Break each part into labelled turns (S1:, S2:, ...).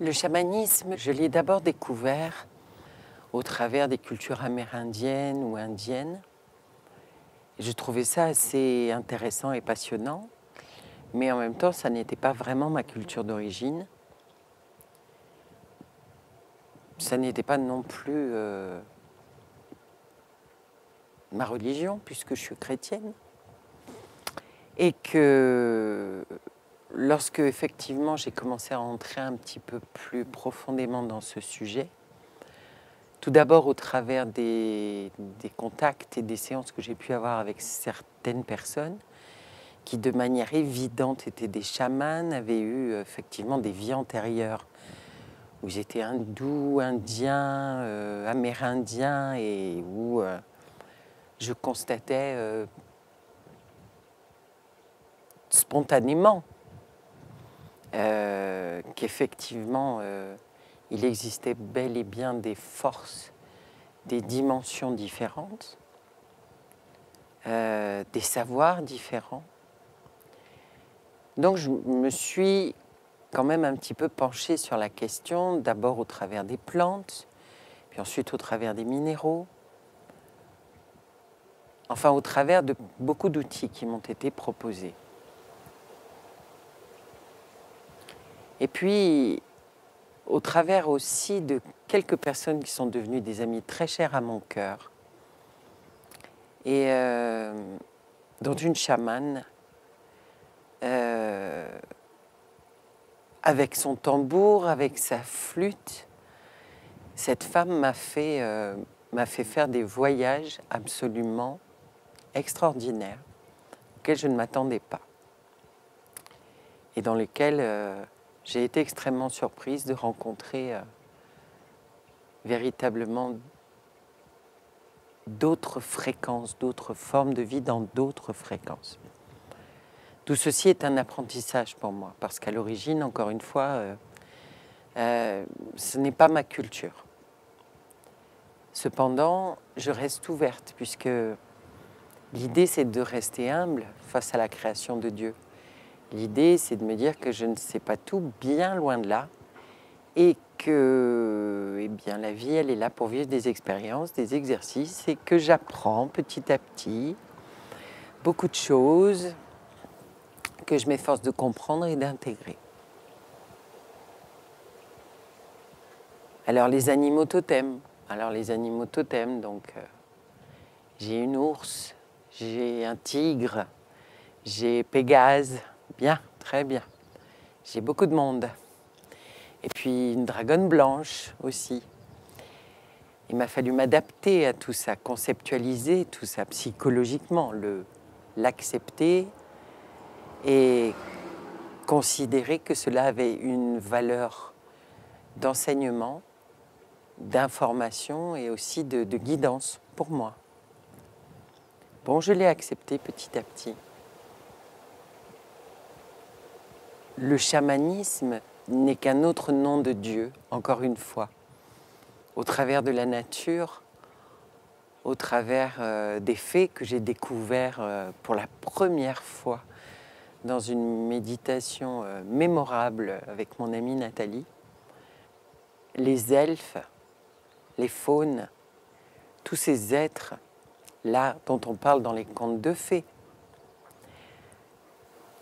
S1: Le chamanisme, je l'ai d'abord découvert au travers des cultures amérindiennes ou indiennes. Je trouvais ça assez intéressant et passionnant, mais en même temps, ça n'était pas vraiment ma culture d'origine. Ça n'était pas non plus ma religion, puisque je suis chrétienne. Et que lorsque, effectivement, j'ai commencé à entrer un petit peu plus profondément dans ce sujet, tout d'abord au travers des contacts et des séances que j'ai pu avoir avec certaines personnes qui, de manière évidente, étaient des chamans, avaient eu effectivement des vies antérieures où j'étais hindou, indien, amérindien et où je constatais spontanément qu'effectivement il existait bel et bien des forces, des dimensions différentes, des savoirs différents. Donc je me suis quand même un petit peu penchée sur la question, d'abord au travers des plantes, puis ensuite au travers des minéraux, enfin au travers de beaucoup d'outils qui m'ont été proposés. Et puis, au travers aussi de quelques personnes qui sont devenues des amis très chers à mon cœur, et dont une chamane, avec son tambour, avec sa flûte, cette femme m'a fait faire des voyages absolument extraordinaires, auxquels je ne m'attendais pas, et dans lesquels j'ai été extrêmement surprise de rencontrer véritablement d'autres fréquences, d'autres formes de vie dans d'autres fréquences. Tout ceci est un apprentissage pour moi, parce qu'à l'origine, encore une fois, ce n'est pas ma culture. Cependant, je reste ouverte, puisque l'idée, c'est de rester humble face à la création de Dieu. L'idée, c'est de me dire que je ne sais pas tout, bien loin de là, et que eh bien, la vie, elle est là pour vivre des expériences, des exercices, et que j'apprends petit à petit beaucoup de choses que je m'efforce de comprendre et d'intégrer. Alors les animaux totems, donc j'ai une ours, j'ai un tigre, j'ai Pégase, bien, très bien. J'ai beaucoup de monde. Et puis une dragonne blanche aussi. Il m'a fallu m'adapter à tout ça, conceptualiser tout ça psychologiquement, l'accepter et considérer que cela avait une valeur d'enseignement, d'information et aussi de guidance pour moi. Bon, je l'ai accepté petit à petit. Le chamanisme n'est qu'un autre nom de Dieu, encore une fois, au travers de la nature, au travers des faits que j'ai découverts pour la première fois dans une méditation mémorable avec mon amie Nathalie. Les elfes, les faunes, tous ces êtres là dont on parle dans les contes de fées,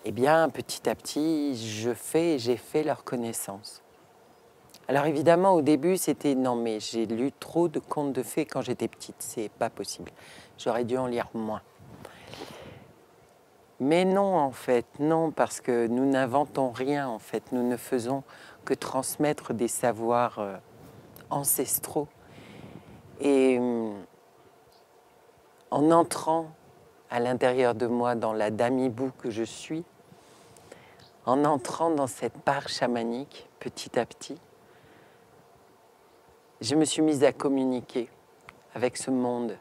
S1: eh bien, petit à petit, j'ai fait leur connaissance. Alors évidemment, au début, c'était non, mais j'ai lu trop de contes de fées quand j'étais petite, c'est pas possible. J'aurais dû en lire moins. Mais non, en fait, non, parce que nous n'inventons rien, en fait. Nous ne faisons que transmettre des savoirs ancestraux. Et en entrant à l'intérieur de moi, dans la dami-bou que je suis, en entrant dans cette part chamanique, petit à petit, je me suis mise à communiquer avec ce monde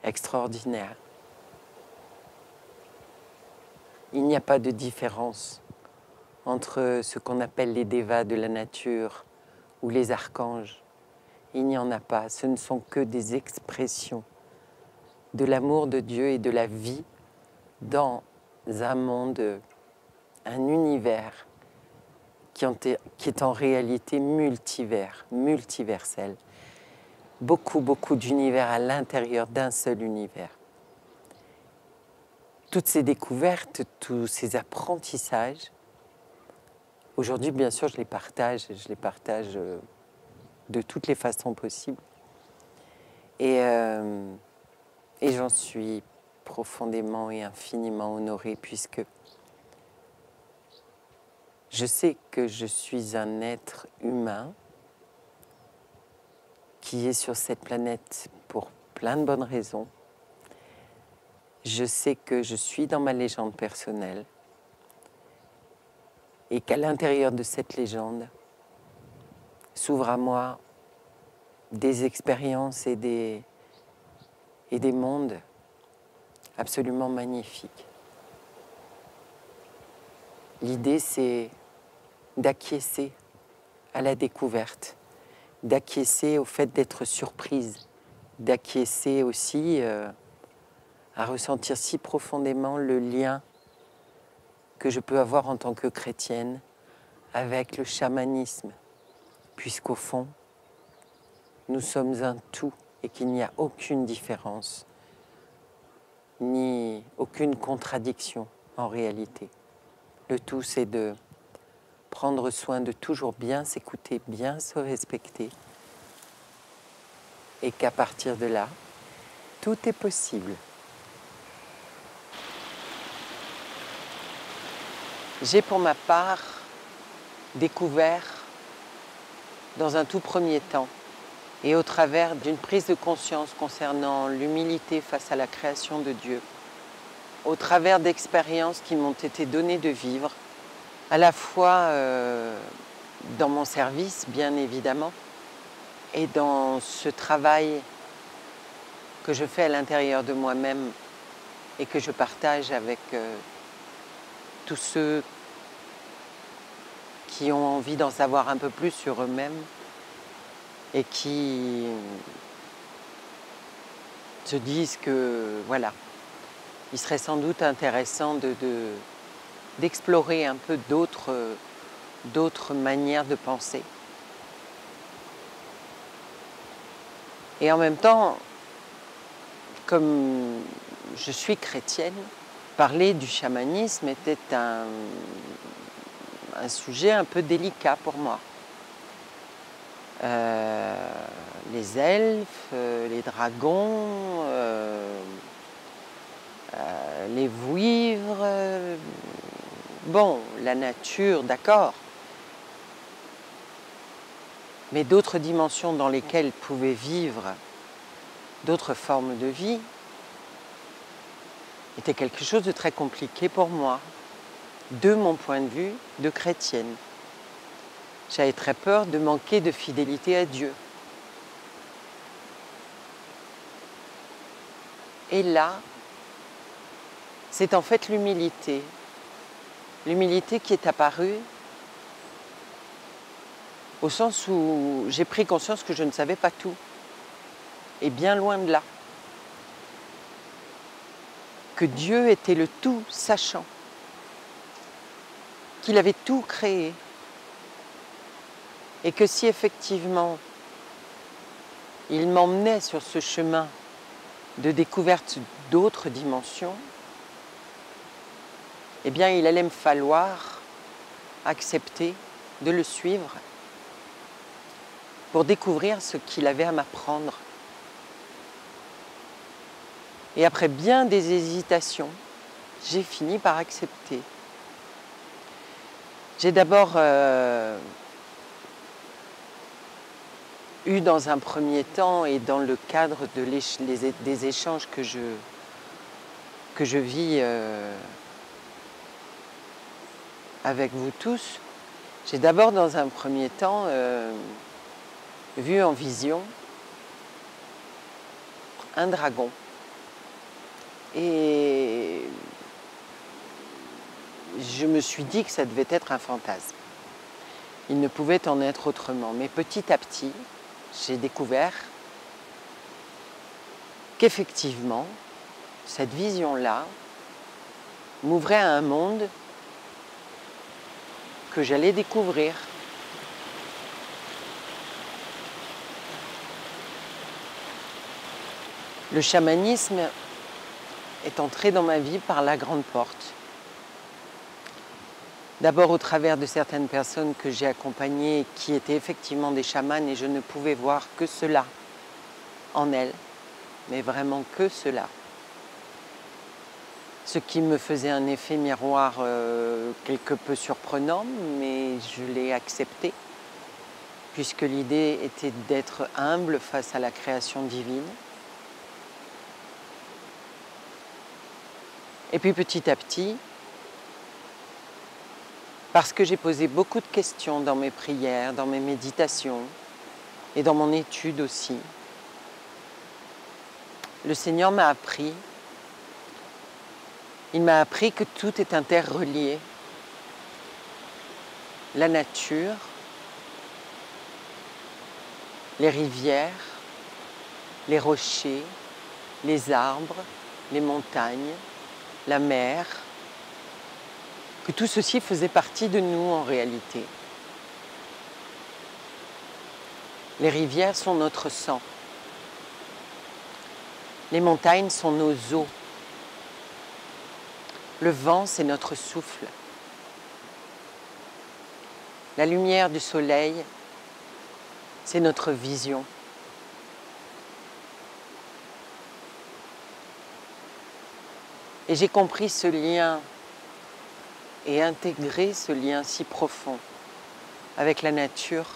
S1: extraordinaire. Il n'y a pas de différence entre ce qu'on appelle les dévas de la nature ou les archanges. Il n'y en a pas. Ce ne sont que des expressions de l'amour de Dieu et de la vie dans un monde, un univers qui est en réalité multiversel. Beaucoup d'univers à l'intérieur d'un seul univers. Toutes ces découvertes, tous ces apprentissages, aujourd'hui, bien sûr, je les partage de toutes les façons possibles. Et j'en suis profondément et infiniment honorée, puisque je sais que je suis un être humain qui est sur cette planète pour plein de bonnes raisons. Je sais que je suis dans ma légende personnelle et qu'à l'intérieur de cette légende s'ouvrent à moi des expériences et des mondes absolument magnifiques. L'idée, c'est d'acquiescer à la découverte, d'acquiescer au fait d'être surprise, d'acquiescer aussi à ressentir si profondément le lien que je peux avoir en tant que chrétienne avec le chamanisme, puisqu'au fond, nous sommes un tout et qu'il n'y a aucune différence, ni aucune contradiction en réalité. Le tout, c'est de prendre soin de toujours bien s'écouter, bien se respecter, et qu'à partir de là, tout est possible. J'ai pour ma part découvert dans un tout premier temps et au travers d'une prise de conscience concernant l'humilité face à la création de Dieu, au travers d'expériences qui m'ont été données de vivre, à la fois dans mon service, bien évidemment, et dans ce travail que je fais à l'intérieur de moi-même et que je partage avec tous ceux qui ont envie d'en savoir un peu plus sur eux-mêmes et qui se disent que, voilà, il serait sans doute intéressant d'explorer un peu d'autres manières de penser. Et en même temps, comme je suis chrétienne, parler du chamanisme était un sujet un peu délicat pour moi. Les elfes, les dragons, les vouivres, bon, la nature, d'accord. Mais d'autres dimensions dans lesquelles pouvaient vivre d'autres formes de vie était quelque chose de très compliqué pour moi, de mon point de vue de chrétienne. J'avais très peur de manquer de fidélité à Dieu. Et là, c'est en fait l'humilité. L'humilité qui est apparue au sens où j'ai pris conscience que je ne savais pas tout. Et bien loin de là. Que Dieu était le tout sachant. Qu'il avait tout créé. Et que si effectivement il m'emmenait sur ce chemin de découverte d'autres dimensions, eh bien il allait me falloir accepter de le suivre pour découvrir ce qu'il avait à m'apprendre. Et après bien des hésitations, j'ai fini par accepter. J'ai d'abord eu dans un premier temps et dans le cadre des échanges que je vis avec vous tous, j'ai d'abord dans un premier temps vu en vision un dragon. Et je me suis dit que ça devait être un fantasme. Il ne pouvait en être autrement. Mais petit à petit, j'ai découvert qu'effectivement, cette vision-là m'ouvrait à un monde que j'allais découvrir. Le chamanisme est entré dans ma vie par la grande porte. D'abord au travers de certaines personnes que j'ai accompagnées qui étaient effectivement des chamanes et je ne pouvais voir que cela en elles, mais vraiment que cela. Ce qui me faisait un effet miroir quelque peu surprenant, mais je l'ai accepté, puisque l'idée était d'être humble face à la création divine. Et puis petit à petit, parce que j'ai posé beaucoup de questions dans mes prières, dans mes méditations et dans mon étude aussi, le Seigneur m'a appris. Il m'a appris que tout est interrelié. La nature, les rivières, les rochers, les arbres, les montagnes, la mer, que tout ceci faisait partie de nous en réalité. Les rivières sont notre sang. Les montagnes sont nos eaux. Le vent, c'est notre souffle. La lumière du soleil, c'est notre vision. Et j'ai compris ce lien et intégré ce lien si profond avec la nature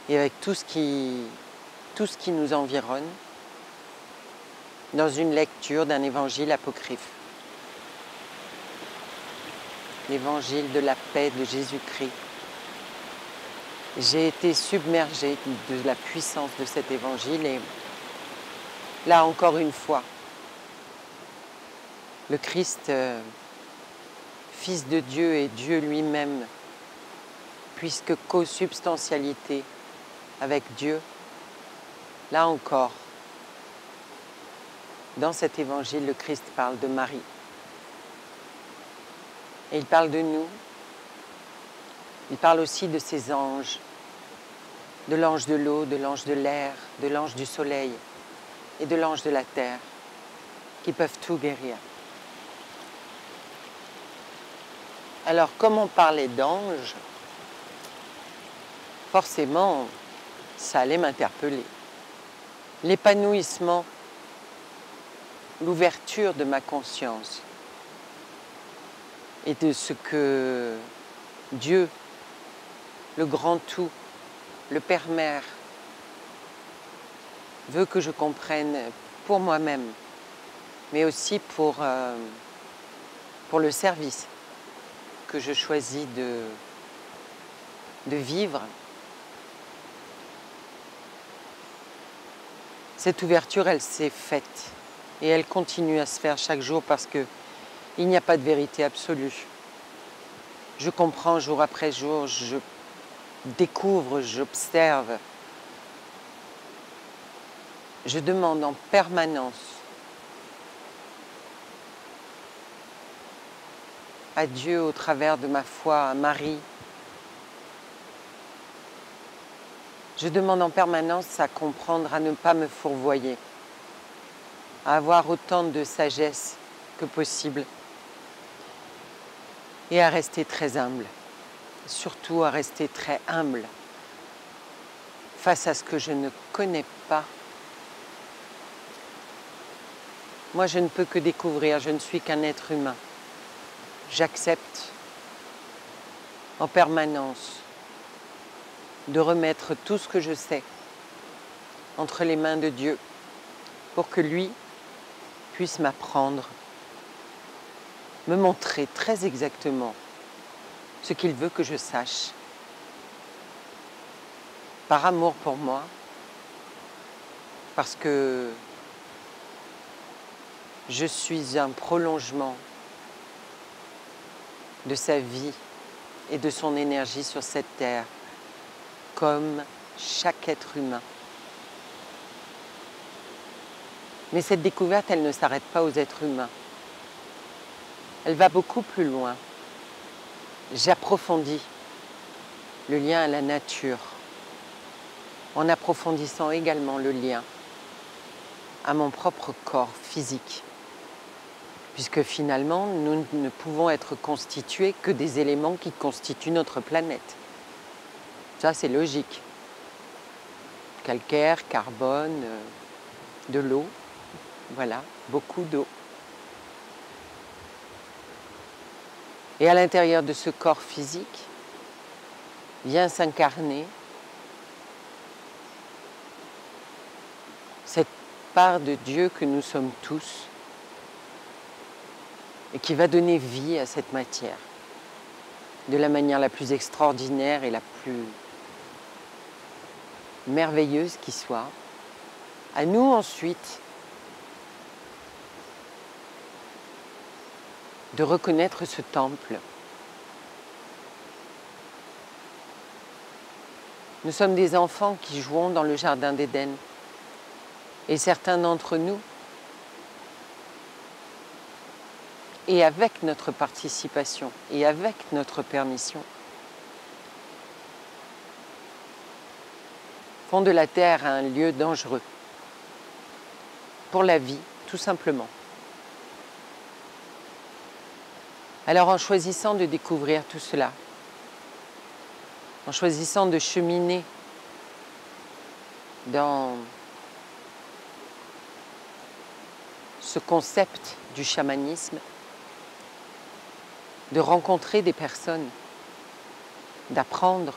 S1: et avec tout ce qui nous environne dans une lecture d'un évangile apocryphe. L'évangile de la paix de Jésus-Christ. J'ai été submergée de la puissance de cet évangile et là encore une fois, le Christ, Fils de Dieu et Dieu lui-même, puisque co-substantialité avec Dieu, là encore, dans cet évangile, le Christ parle de Marie. Et il parle de nous, il parle aussi de ses anges, de l'ange de l'eau, de l'ange de l'air, de l'ange du soleil et de l'ange de la terre, qui peuvent tout guérir. Alors, comme on parlait d'anges, forcément, ça allait m'interpeller. L'épanouissement, l'ouverture de ma conscience et de ce que Dieu, le grand tout, le Père-Mère, veut que je comprenne pour moi-même, mais aussi pour le service que je choisis de vivre. Cette ouverture, elle s'est faite et elle continue à se faire chaque jour parce qu'il n'y a pas de vérité absolue. Je comprends jour après jour, je découvre, j'observe. Je demande en permanence à Dieu au travers de ma foi, à Marie. Je demande en permanence à comprendre, à ne pas me fourvoyer, à avoir autant de sagesse que possible et à rester très humble, surtout à rester très humble face à ce que je ne connais pas. Moi, je ne peux que découvrir, je ne suis qu'un être humain. J'accepte en permanence de remettre tout ce que je sais entre les mains de Dieu pour que lui puisse m'apprendre, me montrer très exactement ce qu'il veut que je sache. Par amour pour moi, parce que je suis un prolongement de sa vie et de son énergie sur cette terre, comme chaque être humain. Mais cette découverte, elle ne s'arrête pas aux êtres humains. Elle va beaucoup plus loin. j'approfondis le lien à la nature en approfondissant également le lien à mon propre corps physique. Puisque finalement, nous ne pouvons être constitués que des éléments qui constituent notre planète. Ça, c'est logique. Calcaire, carbone, de l'eau, voilà, beaucoup d'eau. Et à l'intérieur de ce corps physique, vient s'incarner cette part de Dieu que nous sommes tous et qui va donner vie à cette matière de la manière la plus extraordinaire et la plus merveilleuse qui soit. À nous ensuite de reconnaître ce temple. Nous sommes des enfants qui jouons dans le jardin d'Éden. Et certains d'entre nous, et avec notre participation, et avec notre permission, font de la terre un lieu dangereux pour la vie, tout simplement. Alors en choisissant de découvrir tout cela, en choisissant de cheminer dans ce concept du chamanisme, de rencontrer des personnes, d'apprendre,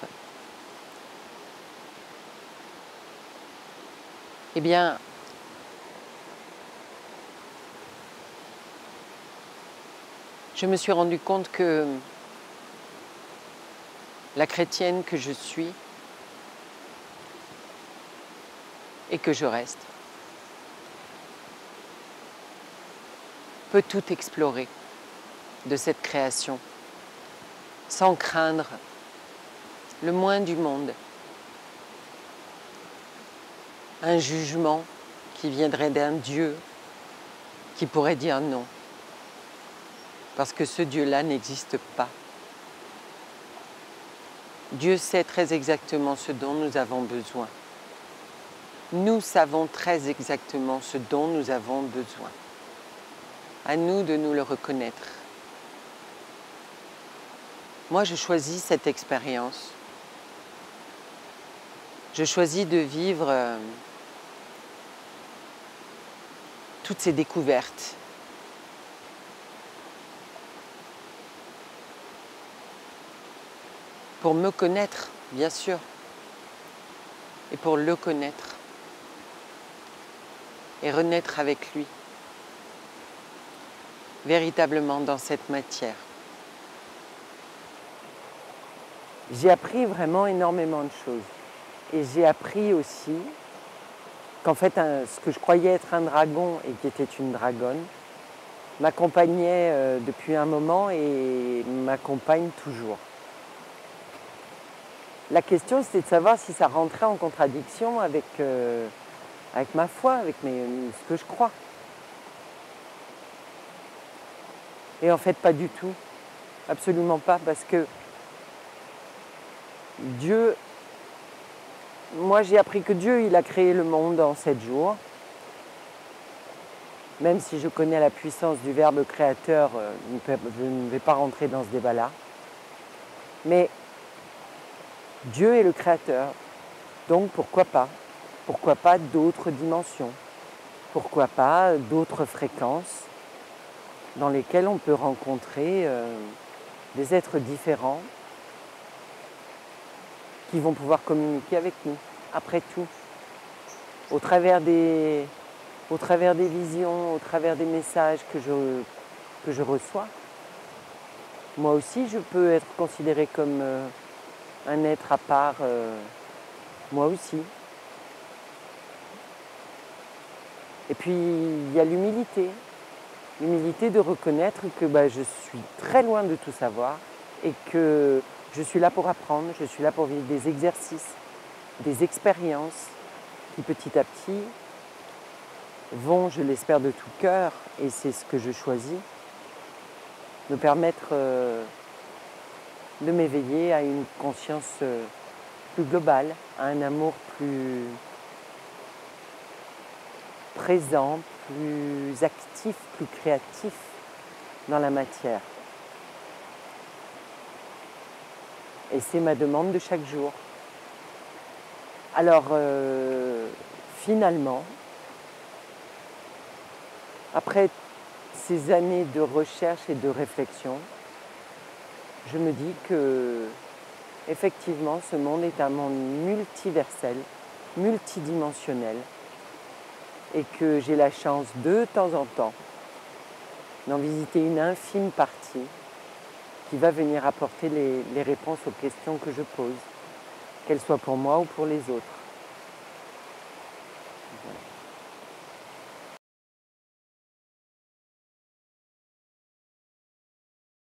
S1: eh bien, je me suis rendu compte que la chrétienne que je suis et que je reste peut tout explorer de cette création sans craindre le moins du monde un jugement qui viendrait d'un Dieu qui pourrait dire non, parce que ce Dieu-là n'existe pas. Dieu sait très exactement ce dont nous avons besoin. Nous savons très exactement ce dont nous avons besoin. À nous de nous le reconnaître. Moi, je choisis cette expérience. Je choisis de vivre toutes ces découvertes. Pour me connaître, bien sûr, et pour le connaître, et renaître avec lui, véritablement dans cette matière. J'ai appris vraiment énormément de choses. Et j'ai appris aussi qu'en fait, ce que je croyais être un dragon et qui était une dragonne, m'accompagnait depuis un moment et m'accompagne toujours. La question, c'était de savoir si ça rentrait en contradiction avec ma foi, avec ce que je crois. Et en fait, pas du tout. Absolument pas, parce que Dieu... Moi, j'ai appris que Dieu, il a créé le monde en 7 jours. Même si je connais la puissance du Verbe créateur, je ne vais pas rentrer dans ce débat-là. Mais Dieu est le créateur, donc pourquoi pas? Pourquoi pas d'autres dimensions? Pourquoi pas d'autres fréquences dans lesquelles on peut rencontrer des êtres différents qui vont pouvoir communiquer avec nous, après tout, au travers des visions, au travers des messages que je reçois. Moi aussi, je peux être considéré comme un être à part, moi aussi. Et puis, il y a l'humilité de reconnaître que je suis très loin de tout savoir et que je suis là pour apprendre, je suis là pour vivre des exercices, des expériences qui petit à petit vont, je l'espère de tout cœur, et c'est ce que je choisis, me permettre de m'éveiller à une conscience plus globale, à un amour plus présent, plus actif, plus créatif dans la matière. Et c'est ma demande de chaque jour. Alors, finalement, après ces années de recherche et de réflexion, je me dis que, effectivement, ce monde est un monde multiversel, multidimensionnel, et que j'ai la chance de temps en temps d'en visiter une infime partie qui va venir apporter les réponses aux questions que je pose, qu'elles soient pour moi ou pour les autres.